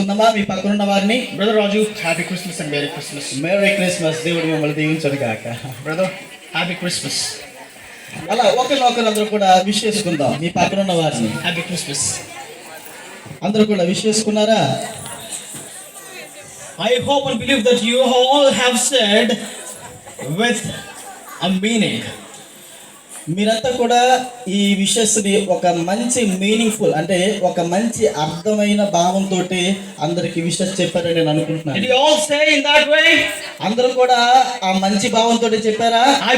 చేసుకుందామా? మీ పక్కన ఉన్న వారిని Brother Raju, Happy Christmas and Merry Christmas. Merry Christmas, దేవుడు మిమ్మల్ని దీవించడు కాక. Brother, Happy Christmas. అలా ఒకరినొకరు కూడా విష్ చేసుకుందాం. మీ పక్కన ఉన్న వారిని Happy Christmas. అందరూ కూడా విష్ చేసుకున్నారా? I hope and believe that you all have said with a meaning. మీరంతా కూడా ఈ విషెస్ని ఒక మంచి మీనింగ్ఫుల్, అంటే ఒక మంచి అర్థమైన భావంతో అందరికి విషెస్ చెప్పారని నేను అనుకుంటున్నాను. Did you all say in that way? అందరూ కూడా ఆ మంచి భావంతో చెప్పారా? I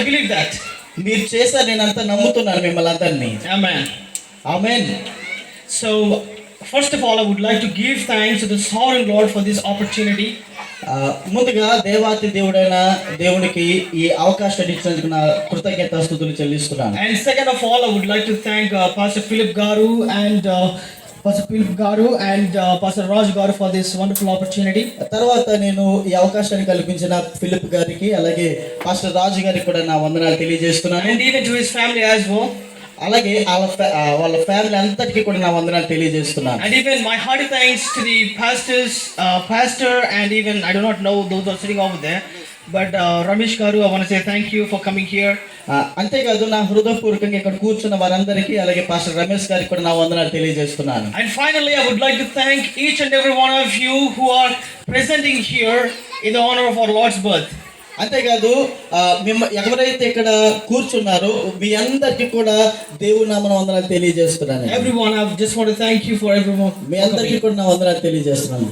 believe that. మీరు చేశారు, నేను అంతా నమ్ముతున్నాను మిమ్మల్ని అందరినీ. Amen. Amen. So, first of all, I would like to give thanks to the sovereign Lord for this opportunity. ముందుగా దేవాతి దేవుడైన దేవునికి ఈ అవకాశాన్ని ఇచ్చినందుకు నా కృతజ్ఞతాస్తుతులు చెల్లిస్తున్నాను. And second of all, I would like to thank Pastor Philip Garu and Pastor Raj Garu for this wonderful opportunity. తర్వాత నేను ఈ అవకాశాన్ని కల్పించిన ఫిలిప్ గారికి అలాగే పాస్టర్ రాజు గారికి కూడా నా వందనాలు తెలియజేస్తున్నాను. And even to his family as well. అలాగే వాళ్ళ ఫ్యామిలీ అంతటికీ కూడా నా వందనాలు తెలియజేస్తున్నాను. And even my hearty thanks to the pastor and even I do not know those who are sitting over there, but Ramesh Garu, I want to say thank you for coming here. అంతేకాదు నా హృదయపూర్వకంగా ఇక్కడ కూర్చున్న వారందరికీ అలాగే pastor Ramesh గారికి కూడా నా వందనాలు తెలియజేస్తున్నాను. And finally, I would like to thank each and every one of you who are presenting here in the honor of our Lord's birth. అంతేకాదు ఎవరైతే ఇక్కడ కూర్చున్నారో మీ అందరికీ కూడా దేవుని నామమున వందనాలు తెలియజేస్తున్నాను. Everyone, I just want to thank you for everyone. మీ అందరికీ కూడా నా వందనాలు తెలియజేస్తున్నాను.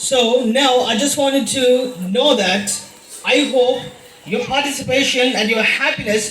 So now I just wanted to know that I hope your participation and your happiness